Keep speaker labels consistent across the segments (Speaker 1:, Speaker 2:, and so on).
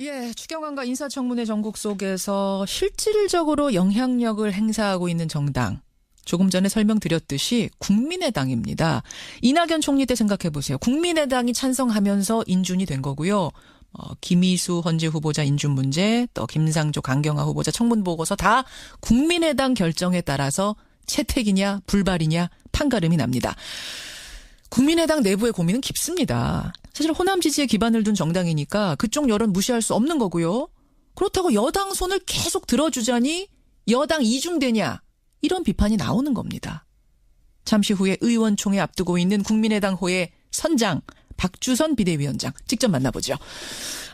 Speaker 1: 예, 추경안과 인사청문회 전국 속에서 실질적으로 영향력을 행사하고 있는 정당. 조금 전에 설명드렸듯이 국민의당입니다. 이낙연 총리 때 생각해보세요. 국민의당이 찬성하면서 인준이 된 거고요. 김희수 헌재 후보자 인준 문제, 또 김상조 강경화 후보자 청문 보고서 다 국민의당 결정에 따라서 채택이냐 불발이냐 판가름이 납니다. 국민의당 내부의 고민은 깊습니다. 사실 호남 지지에 기반을 둔 정당이니까 그쪽 여론 무시할 수 없는 거고요. 그렇다고 여당 손을 계속 들어주자니 여당 이중되냐 이런 비판이 나오는 겁니다. 잠시 후에 의원총회 앞두고 있는 국민의당호의 선장 박주선 비대위원장 직접 만나보죠.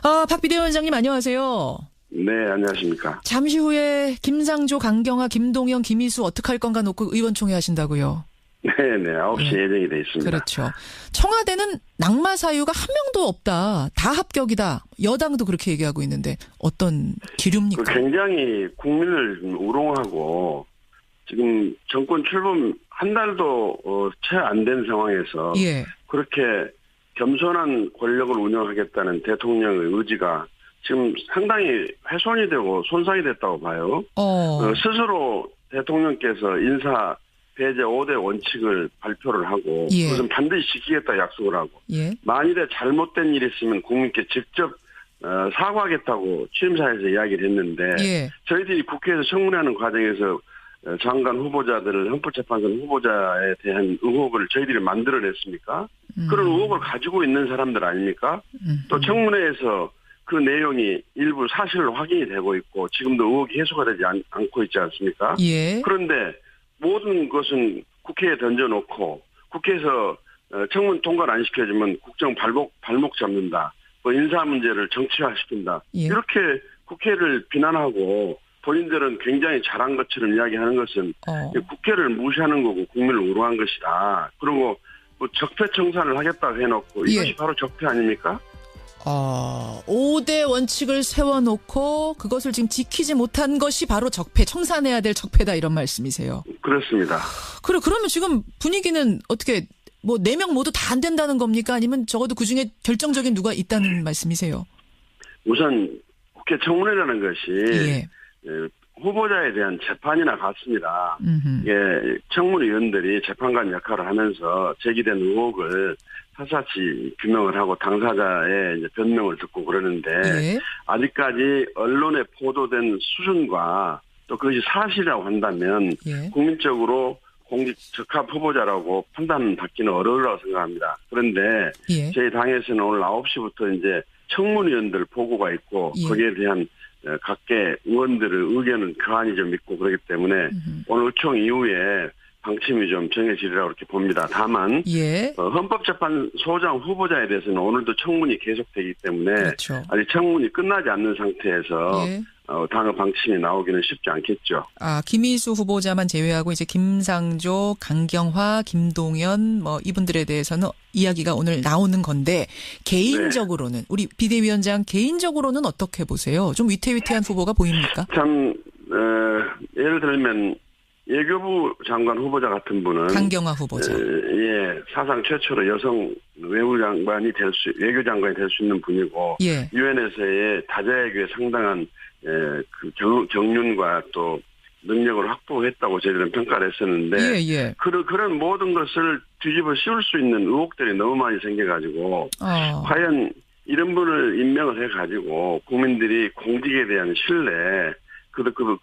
Speaker 1: 박 비대위원장님 안녕하세요.
Speaker 2: 네, 안녕하십니까.
Speaker 1: 잠시 후에 김상조, 강경화, 김동연, 김희수 어떡할 건가 놓고 의원총회 하신다고요.
Speaker 2: 네네, 9시 예정이 돼 있습니다.
Speaker 1: 그렇죠. 청와대는 낙마 사유가 한 명도 없다. 다 합격이다. 여당도 그렇게 얘기하고 있는데 어떤 기류입니까?
Speaker 2: 굉장히 국민을 우롱하고 지금 정권 출범 한 달도 채 안 된 상황에서
Speaker 1: 예.
Speaker 2: 그렇게 겸손한 권력을 운영하겠다는 대통령의 의지가 지금 상당히 훼손이 되고 손상이 됐다고 봐요. 스스로 대통령께서 인사 배제 5대 원칙을 발표를 하고
Speaker 1: 예.
Speaker 2: 그것은 반드시 지키겠다 약속을 하고
Speaker 1: 예.
Speaker 2: 만일에 잘못된 일이 있으면 국민께 직접 사과하겠다고 취임사에서 이야기를 했는데
Speaker 1: 예.
Speaker 2: 저희들이 국회에서 청문회하는 과정에서 장관 후보자들을 헌법재판소 후보자에 대한 의혹을 저희들이 만들어냈습니까? 그런 의혹을 가지고 있는 사람들 아닙니까? 또 청문회에서 그 내용이 일부 사실로 확인이 되고 있고 지금도 의혹이 해소가 되지 않고 있지 않습니까?
Speaker 1: 예.
Speaker 2: 그런데 모든 것은 국회에 던져놓고 국회에서 청문 통과를 안 시켜주면 국정 발목 잡는다. 뭐 인사 문제를 정치화시킨다.
Speaker 1: 예.
Speaker 2: 이렇게 국회를 비난하고 본인들은 굉장히 잘한 것처럼 이야기하는 것은 국회를 무시하는 거고 국민을 우롱한 것이다. 그리고 뭐 적폐청산을 하겠다고 해놓고 이것이
Speaker 1: 예.
Speaker 2: 바로 적폐 아닙니까?
Speaker 1: 5대 원칙을 세워놓고 그것을 지금 지키지 못한 것이 바로 적폐, 청산해야 될 적폐다 이런 말씀이세요.
Speaker 2: 그렇습니다.
Speaker 1: 그러면 지금 분위기는 어떻게 뭐 4명 모두 다 안 된다는 겁니까? 아니면 적어도 그중에 결정적인 누가 있다는 말씀이세요?
Speaker 2: 우선 국회 청문회라는 것이
Speaker 1: 예.
Speaker 2: 후보자에 대한 재판이나 같습니다. 청문위원들이 재판관 역할을 하면서 제기된 의혹을 사사치 규명을 하고 당사자의 이제 변명을 듣고 그러는데
Speaker 1: 예.
Speaker 2: 아직까지 언론에 보도된 수준과 또 그것이 사실이라고 한다면
Speaker 1: 예.
Speaker 2: 국민적으로 공직 적합 후보자라고 판단받기는 어려우라고 생각합니다. 그런데
Speaker 1: 예.
Speaker 2: 저희 당에서는 오늘 9시부터 이제 청문위원들 보고가 있고
Speaker 1: 예.
Speaker 2: 거기에 대한 각계 의원들의 의견은 교환이 좀 있고 그렇기 때문에 오늘 의총 이후에 방침이 좀 정해지리라고 그렇게 봅니다. 다만
Speaker 1: 예.
Speaker 2: 헌법재판소장 후보자에 대해서는 오늘도 청문이 계속되기 때문에
Speaker 1: 그렇죠.
Speaker 2: 아직 청문이 끝나지 않는 상태에서
Speaker 1: 예.
Speaker 2: 당의 방침이 나오기는 쉽지 않겠죠.
Speaker 1: 김희수 후보자만 제외하고 이제 김상조, 강경화, 김동연 뭐 이분들에 대해서는 이야기가 오늘 나오는 건데 개인적으로는 우리 비대위원장 개인적으로는 어떻게 보세요? 좀 위태위태한 후보가 보입니까?
Speaker 2: 참 예를 들면 외교부 장관 후보자 같은 분은
Speaker 1: 강경화 후보자.
Speaker 2: 예, 사상 최초로 여성 외교장관이 될 수 있는 분이고
Speaker 1: 예.
Speaker 2: 유엔에서의 다자애교에 상당한 그 경륜과 또 능력을 확보했다고 저희들은 평가를 했었는데
Speaker 1: 예.
Speaker 2: 그런 모든 것을 뒤집어 씌울 수 있는 의혹들이 너무 많이 생겨가지고 과연 이런 분을 임명을 해가지고 국민들이 공직에 대한 신뢰 그리고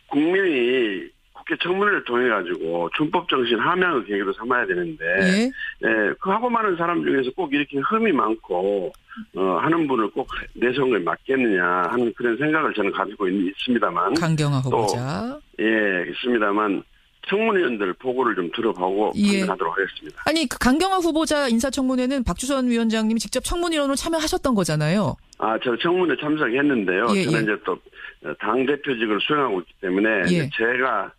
Speaker 2: 국민이 국회 청문회를 통해 가지고 준법 정신 함양의 계기로 삼아야 되는데 그 하고 많은 사람 중에서 꼭 이렇게 흠이 많고 하는 분을 꼭 내성을 맡겠느냐 하는 그런 생각을 저는 가지고 있습니다만
Speaker 1: 강경화 후보자
Speaker 2: 있습니다만 청문위원들 보고를 좀 들어보고 판단하도록 하겠습니다.
Speaker 1: 아니 그 강경화 후보자 인사청문회는 박주선 위원장님이 직접 청문위원으로 참여하셨던 거잖아요.
Speaker 2: 저 청문회 참석했는데요. 저는 이제 또 당 대표직을 수행하고 있기 때문에 제가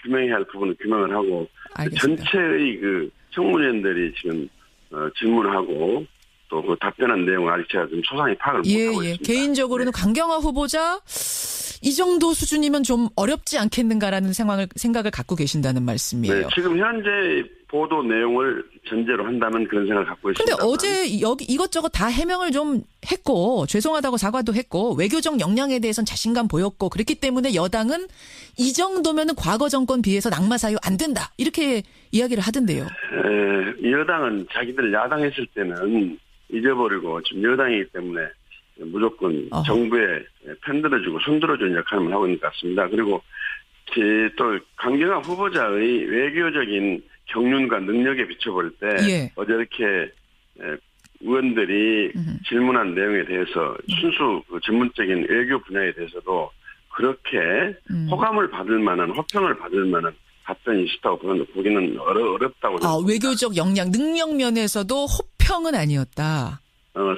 Speaker 2: 규명해야 할 부분은 규명을 하고
Speaker 1: 알겠습니다.
Speaker 2: 전체의 그 청문위원들이 지금 질문하고 또 그 답변한 내용을 아직 제가 좀 소상히 파악을 못하고 있습니다.
Speaker 1: 개인적으로는 강경화 후보자 이 정도 수준이면 좀 어렵지 않겠는가라는 생각을 갖고 계신다는 말씀이에요.
Speaker 2: 네, 지금 현재 보도 내용을 전제로 한다면 그런 생각을 갖고 있습니다.
Speaker 1: 근데 어제 여기 이것저것 다 해명을 좀 했고 죄송하다고 사과도 했고 외교적 역량에 대해서는 자신감 보였고 그렇기 때문에 여당은 이 정도면은 과거 정권 비해서 낙마 사유 안 된다 이렇게 이야기를 하던데요.
Speaker 2: 여당은 자기들 야당했을 때는 잊어버리고 지금 여당이기 때문에 무조건 정부에 편들어주고 손들어주는 역할을 하고 있는 것 같습니다. 그리고 또 강경화 후보자의 외교적인 경륜과 능력에 비춰볼 때 어제 이렇게 의원들이 질문한 내용에 대해서 순수 전문적인 외교 분야에 대해서도 그렇게 호감을 받을 만한 호평을 받을 만한 답변이 있었다고 보기는 어렵다고.
Speaker 1: 외교적 역량 능력 면에서도 호평은 아니었다.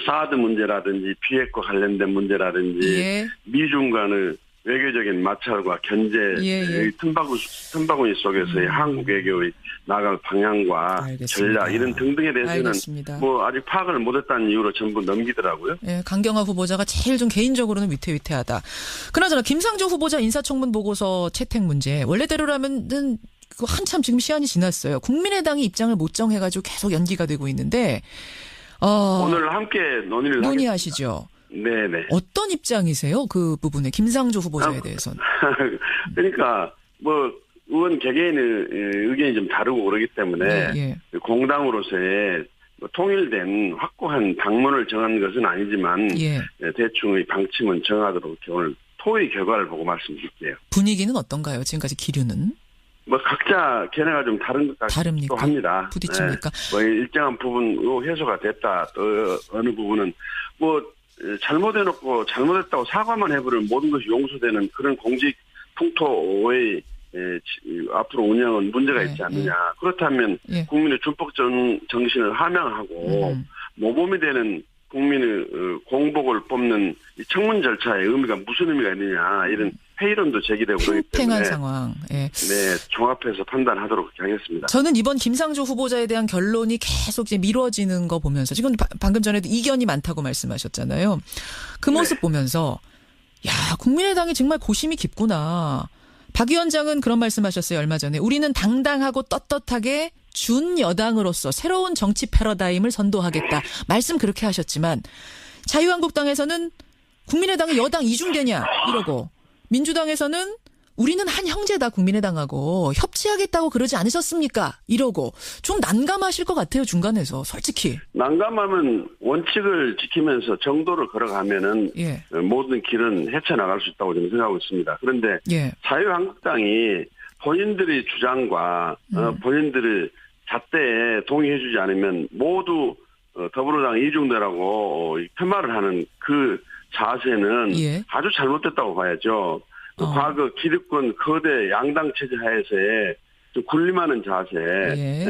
Speaker 2: 사드 문제라든지 비핵과 관련된 문제라든지 미중 간의 외교적인 마찰과 견제의 틈바구니 속에서의 한국 외교의 나갈 방향과 전략 이런 등등에 대해서는 알겠습니다. 뭐 아직 파악을 못했다는 이유로 전부 넘기더라고요.
Speaker 1: 네, 강경화 후보자가 제일 좀 개인적으로는 위태위태하다. 그나저나 김상조 후보자 인사청문 보고서 채택 문제 원래대로라면은 한참 지금 시한이 지났어요. 국민의당이 입장을 못 정해가지고 계속 연기가 되고 있는데
Speaker 2: 오늘 함께
Speaker 1: 논의하시죠.
Speaker 2: 네네.
Speaker 1: 어떤 입장이세요? 그 부분에 김상조 후보자에 대해서는.
Speaker 2: 그러니까 뭐 의원 개개인의 의견이 좀 다르고 그러기 때문에 공당으로서의 통일된 확고한 당론을 정한 것은 아니지만 대충의 방침은 정하도록 오늘 토의 결과를 보고 말씀드릴게요.
Speaker 1: 분위기는 어떤가요? 지금까지 기류는?
Speaker 2: 뭐 각자 견해가 좀 다른 것 같기도 합니다.
Speaker 1: 부딪힙니까?
Speaker 2: 뭐 일정한 부분 해소가 됐다. 또 어느 부분은 뭐 잘못해놓고 잘못했다고 사과만 해버리면 모든 것이 용서되는 그런 공직 풍토의 앞으로 운영은 문제가 있지 않느냐. 그렇다면 국민의 준법 정신을 함양하고 모범이 되는 국민의 공복을 뽑는 이 청문 절차의 의미가 무슨 의미가 있느냐 이런 회의론도 제기되고 그렇기 때문에
Speaker 1: 상황.
Speaker 2: 네, 종합해서 판단하도록 하겠습니다.
Speaker 1: 저는 이번 김상조 후보자에 대한 결론이 계속 이제 미뤄지는 거 보면서 지금 방금 전에도 이견이 많다고 말씀하셨잖아요. 그 모습 보면서 야 국민의당이 정말 고심이 깊구나. 박 위원장은 그런 말씀하셨어요. 얼마 전에 우리는 당당하고 떳떳하게 준여당으로서 새로운 정치 패러다임을 선도하겠다. 말씀 그렇게 하셨지만 자유한국당에서는 국민의당이 여당 이중대냐 이러고 민주당에서는 우리는 한 형제다 국민의당하고 협치하겠다고 그러지 않으셨습니까? 이러고 좀 난감하실 것 같아요. 중간에서 솔직히.
Speaker 2: 난감하면 원칙을 지키면서 정도를 걸어가면은 모든 길은 헤쳐나갈 수 있다고 저는 생각하고 있습니다. 그런데 자유한국당이 본인들의 주장과 본인들의 잣대에 동의해주지 않으면 모두 더불어당 이중대라고 폄하를 하는 그 자세는 아주 잘못됐다고 봐야죠. 과거 기득권 거대 양당 체제 하에서의 좀 군림하는 자세,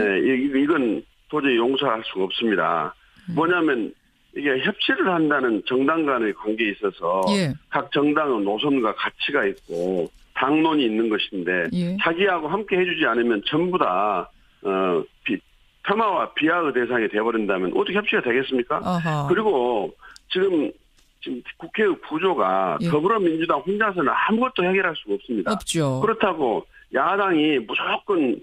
Speaker 2: 이건 도저히 용서할 수가 없습니다. 뭐냐면 이게 협치를 한다는 정당 간의 관계에 있어서 각 정당은 노선과 가치가 있고 당론이 있는 것인데 자기하고 함께 해주지 않으면 전부 다 폄하와 비하의 대상이 되어버린다면 어떻게 협치가 되겠습니까? 그리고 지금 국회의 구조가 더불어민주당 혼자서는 아무것도 해결할 수가 없습니다.
Speaker 1: 없죠.
Speaker 2: 그렇다고 야당이 무조건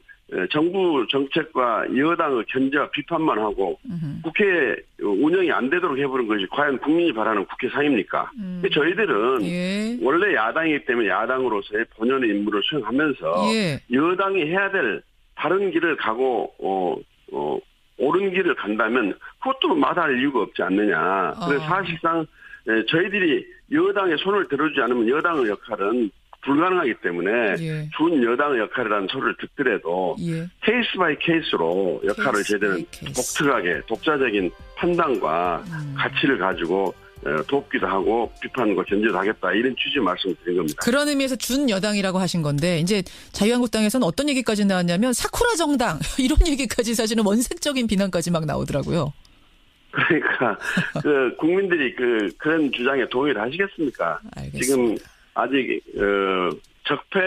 Speaker 2: 정부 정책과 여당의 견제와 비판만 하고 국회 운영이 안 되도록 해버린 것이 과연 국민이 바라는 국회 상입니까? 저희들은 원래 야당이기 때문에 야당으로서의 본연의 임무를 수행하면서 여당이 해야 될 다른 길을 가고 옳은 길을 간다면 그것도 마다할 이유가 없지 않느냐. 그래서 사실상 저희들이 여당의 손을 들어주지 않으면 여당의 역할은 불가능하기 때문에 준 여당의 역할이라는 소리를 듣더라도 케이스 바이 케이스로 역할을 제대로 독특하게 독자적인 판단과 가치를 가지고 돕기도 하고 비판과 견제도 하겠다 이런 취지 말씀을 드린 겁니다.
Speaker 1: 그런 의미에서 준 여당이라고 하신 건데 이제 자유한국당에서는 어떤 얘기까지 나왔냐면 사쿠라 정당 이런 얘기까지 사실은 원색적인 비난까지 막 나오더라고요.
Speaker 2: 그러니까 국민들이 그런 주장에 동의를 하시겠습니까?
Speaker 1: 알겠습니다.
Speaker 2: 지금 아직 적폐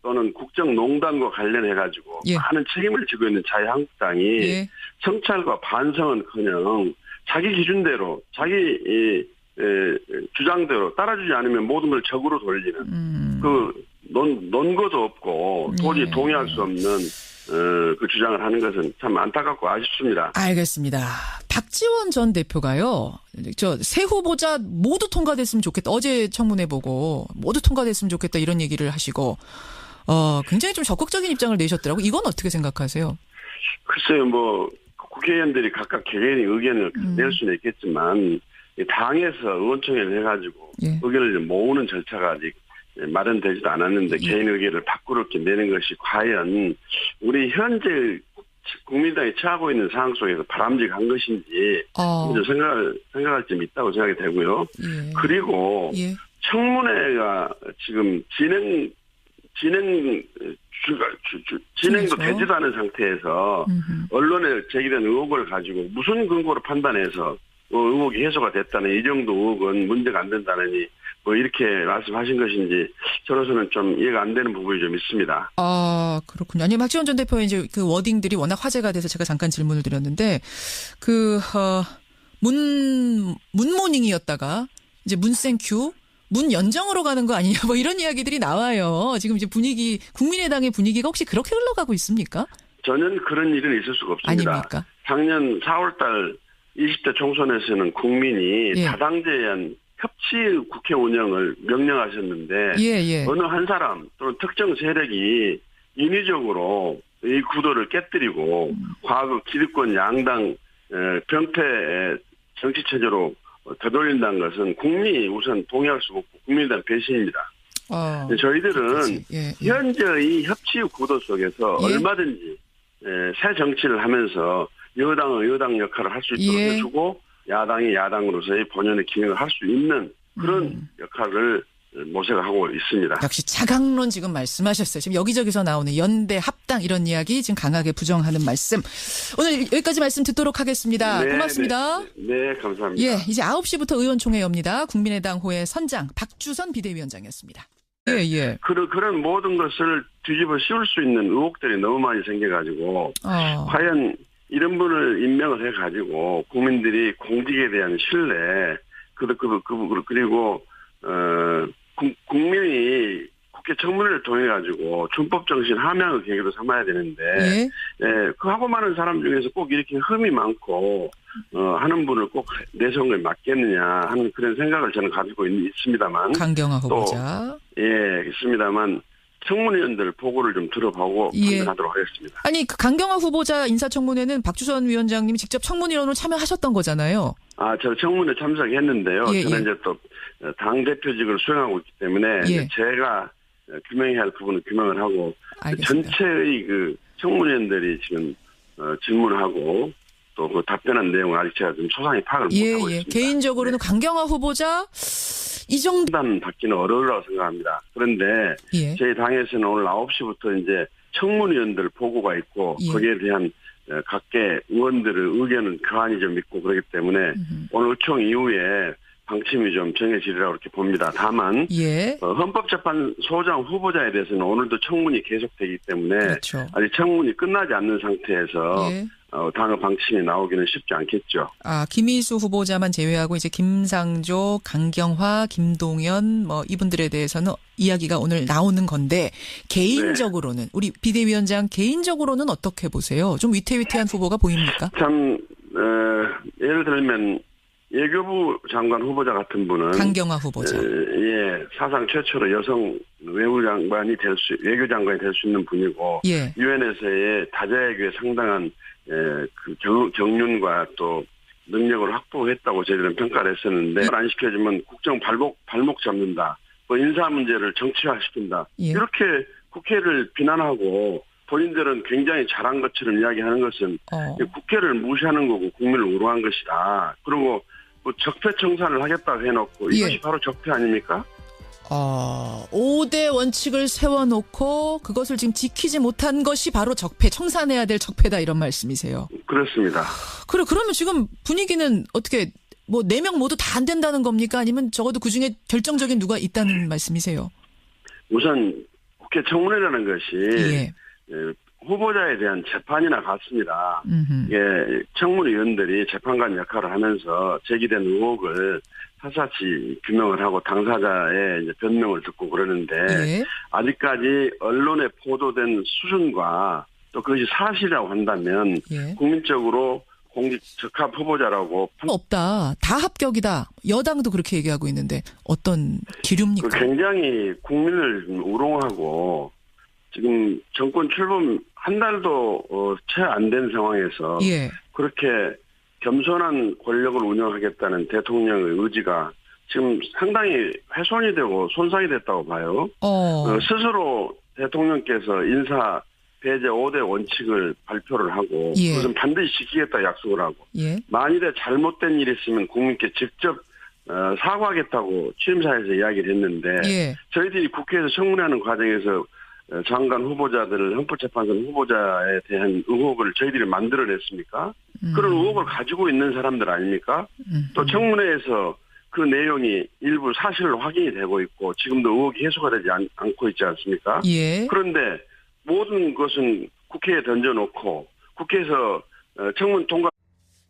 Speaker 2: 또는 국정농단과 관련해가지고 많은 책임을 지고 있는 자유한국당이 성찰과 반성은커녕 자기 기준대로 자기 주장대로 따라주지 않으면 모든 걸 적으로 돌리는 논거도 없고 도저히 동의할 수 없는 그 주장을 하는 것은 참 안타깝고 아쉽습니다.
Speaker 1: 알겠습니다. 박지원 전 대표가요. 새 후보자 모두 통과됐으면 좋겠다. 어제 청문회 보고 모두 통과됐으면 좋겠다 이런 얘기를 하시고 굉장히 좀 적극적인 입장을 내셨더라고요. 이건 어떻게 생각하세요?
Speaker 2: 글쎄요. 국회의원들이 각각 개개인의 의견을 낼 수는 있겠지만 당에서 의원총회를 해가지고 의견을 모으는 절차가 아직 마련되지도 않았는데 개인 의견을 밖으로 내는 것이 과연 우리 현재 국민당이 처하고 있는 상황 속에서 바람직한 것인지 생각할 점이 있다고 생각이 되고요. 그리고 청문회가 지금 진행도 되지도 않은 상태에서 언론에 제기된 의혹을 가지고 무슨 근거로 판단해서 의혹이 해소가 됐다는 이 정도 의혹은 문제가 안 된다느니 이렇게 말씀하신 것인지 저로서는 좀 이해가 안 되는 부분이 좀 있습니다.
Speaker 1: 아, 그렇군요. 아니, 박지원 전 대표의 이제 그 워딩들이 워낙 화제가 돼서 제가 잠깐 질문을 드렸는데 문모닝이었다가 이제 문센큐 문연정으로 가는 거 아니냐 이런 이야기들이 나와요. 지금 이제 국민의당의 분위기가 혹시 그렇게 흘러가고 있습니까?
Speaker 2: 전혀 그런 일은 있을 수가 없습니다.
Speaker 1: 아닙니까?
Speaker 2: 작년 4월달 20대 총선에서는 국민이 다당제에 의한 협치 국회 운영을 명령하셨는데 어느 한 사람 또는 특정 세력이 인위적으로 이 구도를 깨뜨리고 과거 기득권 양당 병폐 정치체제로 되돌린다는 것은 국민이 우선 동의할 수 없고 국민의당 배신입니다. 저희들은 현재의 협치 구도 속에서 얼마든지 새 정치를 하면서 여당은 여당 역할을 할 수 있도록 해주고 야당이 야당으로서의 본연의 기능을 할 수 있는 그런 역할을 모색하고 있습니다.
Speaker 1: 역시 자강론 지금 말씀하셨어요. 지금 여기저기서 나오는 연대 합당 이런 이야기 지금 강하게 부정하는 말씀. 오늘 여기까지 말씀 듣도록 하겠습니다. 고맙습니다.
Speaker 2: 네, 감사합니다.
Speaker 1: 이제 9시부터 의원총회 엽니다. 국민의당 호의 선장 박주선 비대위원장이었습니다.
Speaker 2: 그런 모든 것을 뒤집어 씌울 수 있는 의혹들이 너무 많이 생겨가지고 과연 이런 분을 임명을 해가지고 국민들이 공직에 대한 신뢰 그리고 국민이 국회 청문회를 통해 가지고 준법 정신 함양의 계기로 삼아야 되는데 그 하고 많은 사람 중에서 꼭 이렇게 흠이 많고 하는 분을 꼭 내성을 맡겠느냐 하는 그런 생각을 저는 가지고 있습니다만
Speaker 1: 강경화 후보자
Speaker 2: 있습니다만 청문위원들 보고를 좀 들어보고 판단하도록 하겠습니다.
Speaker 1: 아니 그 강경화 후보자 인사청문회는 박주선 위원장님이 직접 청문위원으로 참여하셨던 거잖아요.
Speaker 2: 저 청문회 참석했는데요. 저는 이제 또 당 대표직을 수행하고 있기 때문에 제가 규명해야 할 부분은 규명을 하고 전체의 그 청문위원들이 지금 질문하고 또 그 답변한 내용을 아직 제가 좀 소상히 파악을 못하고 있습니다.
Speaker 1: 개인적으로는 강경화 후보자 이 정도
Speaker 2: 판단 받기는 어려우라고 생각합니다. 그런데 저희 당에서는 오늘 9시부터 이제 청문위원들 보고가 있고 거기에 대한 각계 의원들의 의견은 교환이 좀 있고 그렇기 때문에 오늘 의총 이후에 방침이 좀 정해지리라고 이렇게 봅니다. 다만 헌법재판소장 후보자에 대해서는 오늘도 청문이 계속되기 때문에 아직 청문이 끝나지 않는 상태에서 당의 방침이 나오기는 쉽지 않겠죠.
Speaker 1: 김희수 후보자만 제외하고 이제 김상조, 강경화, 김동연 이분들에 대해서는 이야기가 오늘 나오는 건데 개인적으로는 우리 비대위원장 개인적으로는 어떻게 보세요? 좀 위태위태한 후보가 보입니까?
Speaker 2: 참 예를 들면 외교부 장관 후보자 같은 분은
Speaker 1: 강경화 후보자.
Speaker 2: 사상 최초로 여성 외교장관이 될 수 있는 분이고 유엔에서의 다자외교에 상당한 그 경륜과 또 능력을 확보했다고 저희들은 평가를 했었는데 안 시켜주면 국정 발목 잡는다. 인사 문제를 정치화시킨다. 이렇게 국회를 비난하고 본인들은 굉장히 잘한 것처럼 이야기하는 것은 국회를 무시하는 거고 국민을 우롱한 것이다. 그리고 적폐청산을 하겠다고 해놓고 이것이 바로 적폐 아닙니까?
Speaker 1: 5대 원칙을 세워놓고 그것을 지금 지키지 못한 것이 바로 적폐, 청산해야 될 적폐다 이런 말씀이세요.
Speaker 2: 그렇습니다.
Speaker 1: 그러면 지금 분위기는 어떻게 4명 모두 다 안 된다는 겁니까? 아니면 적어도 그중에 결정적인 누가 있다는 말씀이세요?
Speaker 2: 우선 국회 청문회라는 것이 후보자에 대한 재판이나 같습니다. 이게 청문위원들이 재판관 역할을 하면서 제기된 의혹을 사사치 규명을 하고 당사자의 이제 변명을 듣고 그러는데
Speaker 1: 예.
Speaker 2: 아직까지 언론에 보도된 수준과 또 그것이 사실이라고 한다면
Speaker 1: 예.
Speaker 2: 국민적으로 공직 적합 후보자라고
Speaker 1: 없다. 다 합격이다. 여당도 그렇게 얘기하고 있는데 어떤 기류입니까?
Speaker 2: 굉장히 국민을 좀 우롱하고 지금 정권 출범 한 달도 채 안 된 상황에서
Speaker 1: 예.
Speaker 2: 그렇게 겸손한 권력을 운영하겠다는 대통령의 의지가 지금 상당히 훼손이 되고 손상이 됐다고 봐요. 스스로 대통령께서 인사 배제 5대 원칙을 발표를 하고
Speaker 1: 예.
Speaker 2: 그것은 반드시 지키겠다 약속을 하고
Speaker 1: 예.
Speaker 2: 만일에 잘못된 일이 있으면 국민께 직접 사과하겠다고 취임사에서 이야기를 했는데
Speaker 1: 예.
Speaker 2: 저희들이 국회에서 청문회하는 과정에서 장관 후보자들, 헌법재판소는 후보자에 대한 의혹을 저희들이 만들어냈습니까? 그런 의혹을 가지고 있는 사람들 아닙니까? 또 청문회에서 그 내용이 일부 사실로 확인이 되고 있고 지금도 의혹이 해소가 되지 않고 있지 않습니까?
Speaker 1: 예.
Speaker 2: 그런데 모든 것은 국회에 던져놓고 국회에서 청문 통과.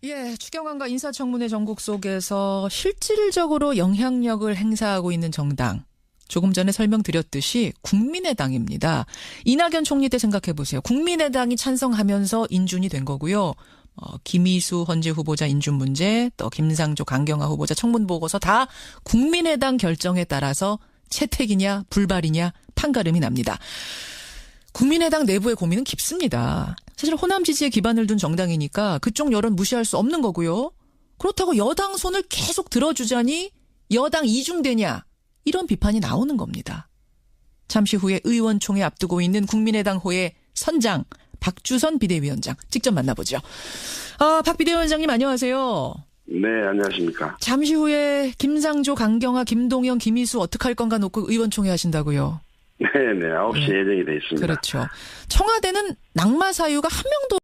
Speaker 1: 예, 추경안과 인사청문회 전국 속에서 실질적으로 영향력을 행사하고 있는 정당. 조금 전에 설명드렸듯이 국민의당입니다. 이낙연 총리 때 생각해보세요. 국민의당이 찬성하면서 인준이 된 거고요. 김희수 헌재 후보자 인준 문제, 또 김상조 강경화 후보자 청문 보고서 다 국민의당 결정에 따라서 채택이냐 불발이냐 판가름이 납니다. 국민의당 내부의 고민은 깊습니다. 사실 호남 지지에 기반을 둔 정당이니까 그쪽 여론 무시할 수 없는 거고요. 그렇다고 여당 손을 계속 들어주자니 여당 이중되냐 이런 비판이 나오는 겁니다. 잠시 후에 의원총회 앞두고 있는 국민의당호의 선장 박주선 비대위원장 직접 만나보죠. 박 비대위원장님 안녕하세요.
Speaker 2: 네, 안녕하십니까.
Speaker 1: 잠시 후에 김상조, 강경화, 김동연, 김희수 어떡할 건가 놓고 의원총회 하신다고요.
Speaker 2: 네네, 9시 예정이 돼 있습니다.
Speaker 1: 그렇죠. 청와대는 낙마 사유가 한 명도